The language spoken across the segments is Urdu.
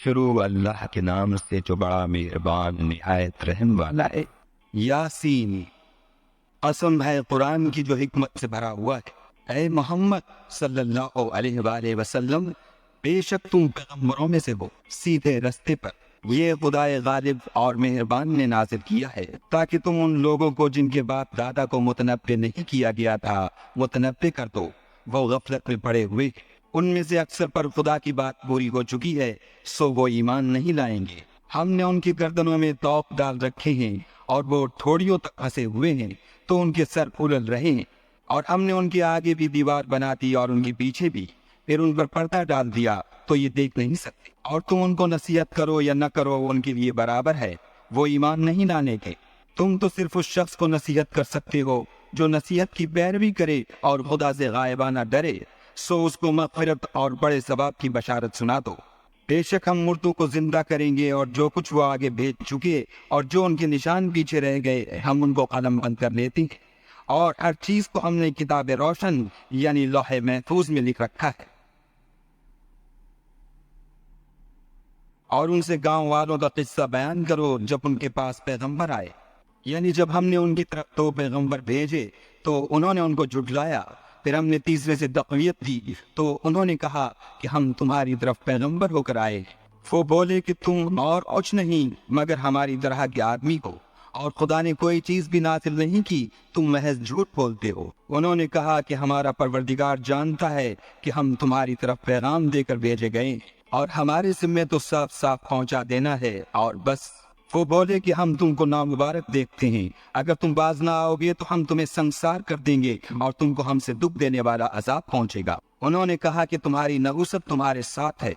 شروع اللہ کے نام سے جو بڑا مہربان نہایت رحم والا ہے۔ یاسین، قسم ہے قرآن کی جو حکمت سے بھرا ہوا ہے۔ اے محمد صلی اللہ علیہ وآلہ وسلم، بے شک تم پیغمبروں میں سے ہو سیدھے رستے پر۔ یہ خدائے غالب اور مہربان نے نازل کیا ہے تاکہ تم ان لوگوں کو جن کے باپ دادا کو متنبع نہیں کیا گیا تھا متنبع کر دو۔ وہ غفلت میں پڑے ہوئے، ان میں سے اکثر پر خدا کی بات پوری ہو چکی ہے، سو وہ ایمان نہیں لائیں گے۔ ہم نے ان کی گردنوں میں طوق ڈال رکھے ہیں اور وہ ٹھوڑیوں تک پھنسے ہوئے ہیں تو ان کے سر پھول رہے ہیں، اور ہم نے ان کے آگے بھی دیوار بنا دی اور ان کے پیچھے بھی، پھر ان پر پردہ ڈال دیا تو یہ دیکھ نہیں سکتے۔ اور تم ان کو نصیحت کرو یا نہ کرو ان کے لیے برابر ہے، وہ ایمان نہیں لانے کے۔ تم تو صرف اس شخص کو نصیحت کر سکتے ہو جو نصیحت کی پیروی کرے اور خدا سے غائبانہ ڈرے، سو اس کو مغفرت اور بڑے ثواب کی بشارت سنا دو۔ بے شک ہم مردوں کو زندہ کریں گے، اور جو کچھ وہ آگے بھیج چکے اور جو ان کے نشان پیچھے رہ گئے ہم ان کو قلم بند کر لیتے ہیں، اور ہر چیز کو ہم نے کتاب روشن یعنی لوح محفوظ میں لکھ رکھا ہے۔ اور ان سے گاؤں والوں کا قصہ بیان کرو جب ان کے پاس پیغمبر آئے، یعنی جب ہم نے ان کی طرف 2 پیغمبر بھیجے تو انہوں نے ان کو جھٹلایا، پھر ہم نے تیسرے سے تقویت دی تو انہوں نے کہا کہ ہم تمہاری طرف پیغمبر ہو کر آئے۔ وہ بولے کہ تم اور کچھ نہیں مگر ہماری طرح کے آدمی ہو، اور خدا نے کوئی چیز بھی نازل نہیں کی، تم محض جھوٹ بولتے ہو۔ انہوں نے کہا کہ ہمارا پروردگار جانتا ہے کہ ہم تمہاری طرف پیغام دے کر بھیجے گئے، اور ہمارے ذمے تو صاف صاف پہنچا دینا ہے اور بس۔ وہ بولے کہ ہم تم کو نامبارک دیکھتے ہیں، اگر تم باز نہ آؤ گے تو ہم تمہیں سنسار کر دیں گے اور تم کو ہم سے دکھ دینے والا عذاب پہنچے گا۔ انہوں نے کہا کہ تمہاری نحوست تمہارے ساتھ ہے،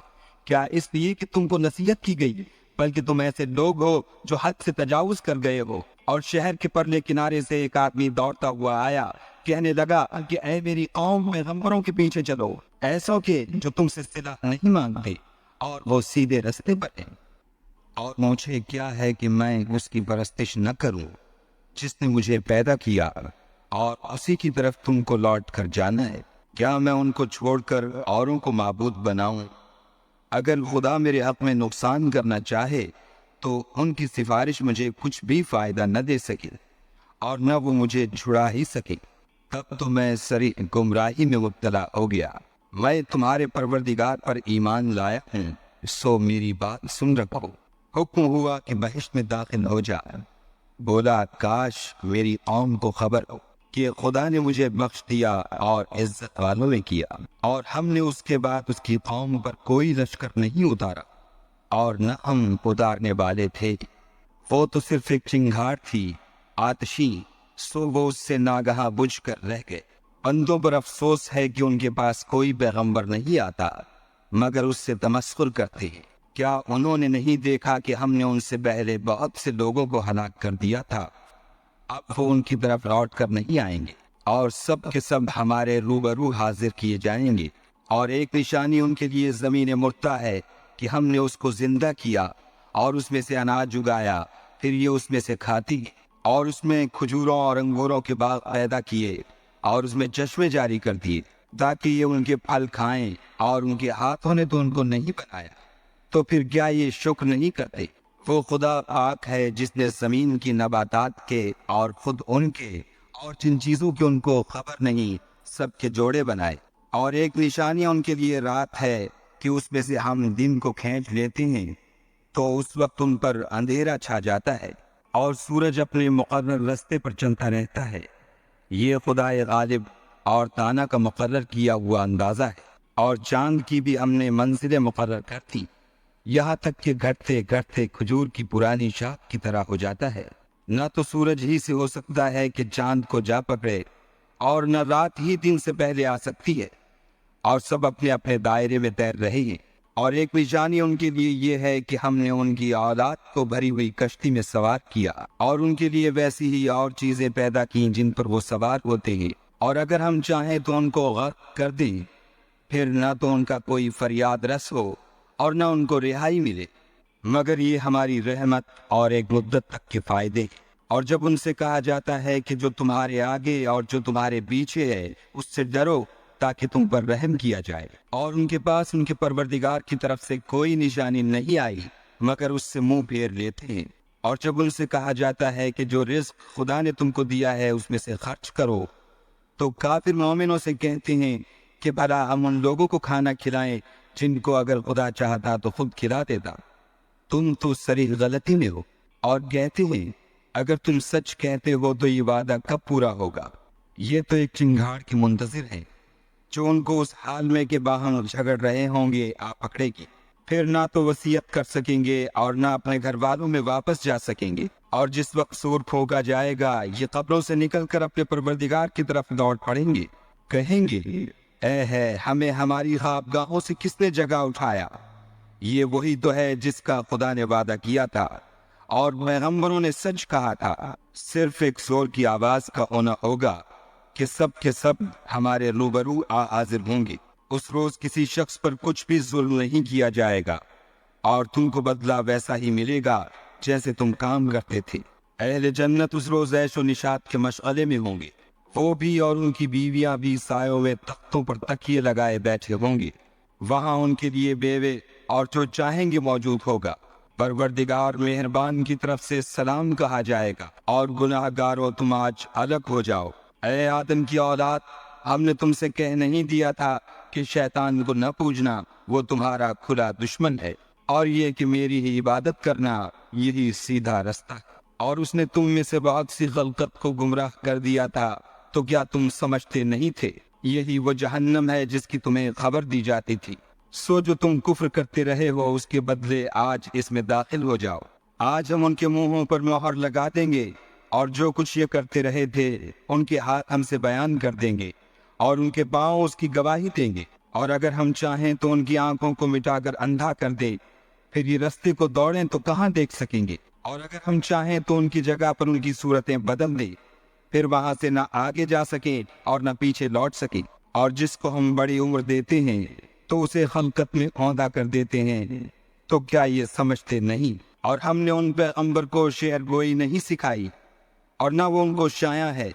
کیا اس لیے کہ تم کو نصیحت کی گئی، بلکہ تم ایسے لوگ ہو جو حد سے تجاوز کر گئے ہو۔ اور شہر کے پرلے کنارے سے ایک آدمی دوڑتا ہوا آیا، کہنے لگا کہ اے میری قوم، پیغمبروں کے پیچھے چلو، ایسوں کے جو تم سے صلہ نہیں مانگتے اور وہ سیدھے رستے پر ہیں۔ اور مجھے کیا ہے کہ میں اس کی پرستش نہ کروں جس نے مجھے پیدا کیا، اور اسی کی طرف تم کو لوٹ کر جانا ہے۔ کیا میں ان کو چھوڑ کر اوروں کو معبود بناؤں؟ اگر خدا میرے حق میں نقصان کرنا چاہے تو ان کی سفارش مجھے کچھ بھی فائدہ نہ دے سکے اور نہ وہ مجھے چھڑا ہی سکے، تب تو میں صریح گمراہی میں مبتلا ہو گیا۔ میں تمہارے پروردگار پر ایمان لایا ہوں، سو میری بات سن رکھو۔ حکم ہوا کہ بہشت میں داخل ہو جا۔ بولا کاش میری قوم کو خبر ہو کہ خدا نے مجھے بخش دیا اور عزت والوں میں کیا، اور ہم نے اس کے بعد اس کی قوم پر کوئی لشکر نہیں اتارا، اور نہ ہم اتارنے والے تھے۔ وہ تو صرف ایک چنگھاڑ تھی آتشی، سو وہ اس سے ناگہاں بجھ کر رہ گئے۔ بندوں پر افسوس ہے کہ ان کے پاس کوئی پیغمبر نہیں آتا مگر اس سے تمسخر کرتے ہیں۔ کیا انہوں نے نہیں دیکھا کہ ہم نے ان سے پہلے بہت سے لوگوں کو ہلاک کر دیا تھا؟ اب وہ ان کی طرف لوٹ کر نہیں آئیں گے، اور سب کے سب ہمارے روبرو حاضر کیے جائیں گے۔ اور ایک نشانی ان کے لیے زمین مرتا ہے کہ ہم نے اس کو زندہ کیا اور اس میں سے اناج اگایا، پھر یہ اس میں سے کھاتی، اور اس میں کھجوروں اور انگوروں کے باغ پیدا کیے، اور اس میں چشمے جاری کر دیے تاکہ یہ ان کے پھل کھائیں، اور ان کے ہاتھوں نے تو ان کو نہیں بنایا، تو پھر کیا یہ شکر نہیں کرتے؟ وہ خدا پاک ہے جس نے زمین کی نباتات کے اور خود ان کے اور جن چیزوں کی ان کو خبر نہیں سب کے جوڑے بنائے۔ اور ایک نشانی ان کے لیے رات ہے کہ اس میں سے ہم دن کو کھینچ لیتے ہیں تو اس وقت ان پر اندھیرا چھا جاتا ہے، اور سورج اپنے مقرر رستے پر چلتا رہتا ہے۔ یہ خدا غالب اور دانا کا مقرر کیا ہوا اندازہ ہے، اور چاند کی بھی ہم نے منزلیں مقرر کر دی، یہاں تک کہ گھٹتے گھٹتے کھجور کی پرانی شاخ کی طرح ہو جاتا ہے۔ نہ تو سورج ہی سے ہو سکتا ہے کہ چاند کو جا پکڑے، اور نہ رات ہی دن سے پہلے آ سکتی ہے، اور سب اپنے اپنے دائرے میں تیر رہے ہیں۔ اور ایک نشانی ان کے لیے یہ ہے کہ ہم نے ان کی اولاد کو بھری ہوئی کشتی میں سوار کیا، اور ان کے لیے ویسی ہی اور چیزیں پیدا کی جن پر وہ سوار ہوتے ہیں، اور اگر ہم چاہیں تو ان کو غرق کر دیں، پھر نہ تو ان کا کوئی فریاد رس ہو اور نہ ان کو رہائی ملے، مگر یہ ہماری رحمت اور ایک مدت تک کے فائدے۔ اور جب ان سے کہا جاتا ہے کہ جو تمہارے آگے اور جو تمہارے پیچھے ہے اس سے ڈرو، تاکہ تم پر رحم کیا جائے، اور ان کے پاس ان کے پروردگار کی طرف سے کوئی نشانی نہیں آئی مگر اس سے منہ پھیر لیتے ہیں۔ اور جب ان سے کہا جاتا ہے کہ جو رزق خدا نے تم کو دیا ہے اس میں سے خرچ کرو، تو کافر مومنوں سے کہتے ہیں کہ بھلا ہم ان لوگوں کو کھانا کھلائیں جن کو اگر خدا چاہتا تو خود کھلا دیتا، تم تو صریح غلطی میں ہو۔ اور کہتے ہیں اگر تم سچ کہتے ہو تو یہ وعدہ کب پورا ہوگا؟ یہ تو ایک چنگھاڑ کی منتظر ہے جو ان کو اس حال میں کہ باہم جھگڑ رہے ہوں گے آ پکڑے گی، پھر نہ تو وصیت کر سکیں گے اور نہ اپنے گھر والوں میں واپس جا سکیں گے۔ اور جس وقت سور پھونکا جائے گا یہ قبروں سے نکل کر اپنے پروردگار کی طرف دوڑ پڑیں گے، کہیں گے اے ہے ہمیں ہماری خوابگاہوں سے کس نے جگہ اٹھایا؟ یہ وہی تو ہے جس کا خدا نے وعدہ کیا تھا اور پیغمبروں نے سچ کہا تھا، صرف ایک زور کی آواز کا ہونا ہوگا کہ سب کے سب ہمارے روبرو حاضر ہوں گے۔ اس روز کسی شخص پر کچھ بھی ظلم نہیں کیا جائے گا اور تم کو بدلہ ویسا ہی ملے گا جیسے تم کام کرتے تھے۔ اہل جنت اس روز عیش و نشاط کے مشغلے میں ہوں گے، وہ بھی اور ان کی بیویاں بھی سایوں میں تختوں پر تکیے لگائے بیٹھے ہوں گے، وہاں ان کے لیے بیوے اور جو چاہیں گے موجود ہوگا۔ پروردگار مہربان کی طرف سے سلام کہا جائے گا، اور گناہ گارو تم آج الگ ہو جاؤ۔ اے آدم کی اولاد، ہم نے تم سے کہہ نہیں دیا تھا کہ شیطان کو نہ پوجنا، وہ تمہارا کھلا دشمن ہے، اور یہ کہ میری ہی عبادت کرنا یہی سیدھا رستہ ہے۔ اور اس نے تم میں سے بہت سی خلقت کو گمراہ کر دیا تھا، تو کیا تم سمجھتے نہیں تھے؟ یہی وہ جہنم ہے جس کی تمہیں خبر دی جاتی تھی۔ سو جو تم کفر کرتے رہے ہو اس کے بدلے آج اس میں داخل ہو جاؤ۔ آج ہم ان کے منہوں پر مہر لگا دیں گے، اور جو کچھ یہ کرتے رہے تھے ان کے ہاتھ ہم سے بیان کر دیں گے، اور ان کے پاؤں اس کی گواہی دیں گے۔ اور اگر ہم چاہیں تو ان کی آنکھوں کو مٹا کر اندھا کر دیں، پھر یہ رستے کو دوڑیں تو کہاں دیکھ سکیں گے؟ اور اگر ہم چاہیں تو ان کی جگہ پر ان کی صورتیں بدل دیں، پھر وہاں سے نہ آگے جا سکیں اور نہ پیچھے لوٹ سکیں۔ اور جس کو ہم بڑی عمر دیتے ہیں تو اسے خلقت میں عہدہ کر دیتے ہیں، تو کیا یہ سمجھتے نہیں؟ اور ہم نے ان پیغمبر کو شعر گوئی نہیں سکھائی اور نہ وہ ان کو شایع ہے،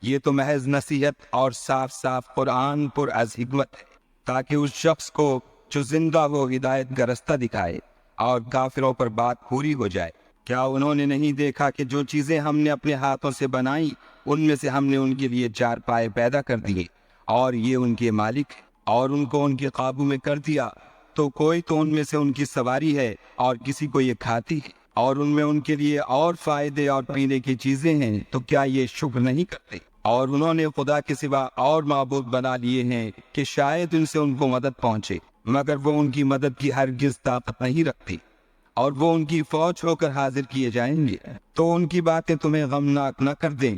یہ تو محض نصیحت اور صاف صاف قرآن پر از حکمت ہے، تاکہ اس شخص کو جو زندہ ہو ہدایت کا رستہ دکھائے اور کافروں پر بات پوری ہو جائے۔ کیا انہوں نے نہیں دیکھا کہ جو چیزیں ہم نے اپنے ہاتھوں سے بنائی ان میں سے ہم نے ان کے لیے چار پائے پیدا کر دیے، اور یہ ان کے مالک ہیں، اور ان کو ان کے قابو میں کر دیا، تو کوئی تو ان میں سے ان کی سواری ہے اور کسی کو یہ کھاتی ہے، اور ان میں ان کے لیے اور فائدے اور پینے کی چیزیں ہیں، تو کیا یہ شکر نہیں کرتے؟ اور انہوں نے خدا کے سوا اور معبود بنا لیے ہیں کہ شاید ان سے ان کو مدد پہنچے، مگر وہ ان کی مدد کی ہرگز طاقت نہیں رکھتی، اور وہ ان کی فوج ہو کر حاضر کیے جائیں گے۔ تو ان کی باتیں تمہیں غمناک نہ کر دیں،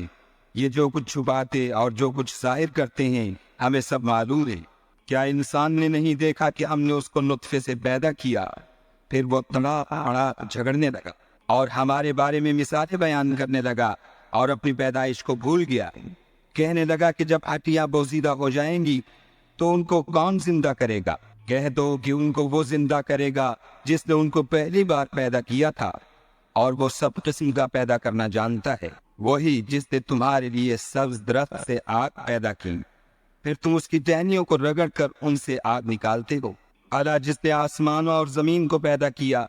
یہ جو کچھ چھپاتے اور جو کچھ ظاہر کرتے ہیں ہمیں سب معلوم ہے۔ کیا انسان نے نہیں دیکھا کہ ہم نے اس کو نطفے سے پیدا کیا، پھر وہ تڑا جھگڑنے لگا اور ہمارے بارے میں مثالیں بیان کرنے لگا اور اپنی پیدائش کو بھول گیا، کہنے لگا کہ جب ہڈیاں بوزیدہ ہو جائیں گی تو ان کو کون زندہ کرے گا؟ کہہ دو کہ ان کو وہ زندہ کرے گا جس نے ان کو پہلی بار پیدا کیا تھا، اور وہ سب قسم کا پیدا کرنا جانتا ہے، وہی جس نے تمہارے لیے سبز درخت سے آگ پیدا کی، پھر تم اس کی ٹہنیوں کو رگڑ کر ان سے آگ نکالتے ہو۔ اللہ جس نے آسمانوں اور زمین کو پیدا کیا،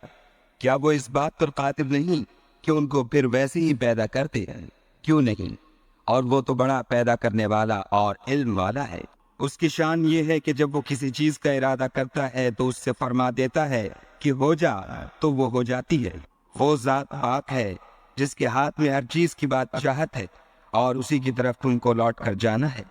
کیا وہ اس بات پر قادر نہیں کہ ان کو پھر ویسے ہی پیدا کرتے ہیں؟ کیوں نہیں؟ اور وہ تو بڑا پیدا کرنے والا اور علم والا ہے۔ اس کی شان یہ ہے کہ جب وہ کسی چیز کا ارادہ کرتا ہے تو اس سے فرما دیتا ہے کہ ہو جا، تو وہ ہو جاتی ہے۔ وہ ذات پاک ہے جس کے ہاتھ میں ہر چیز کی بات چاہت ہے، اور اسی کی طرف تم کو لوٹ کر جانا ہے۔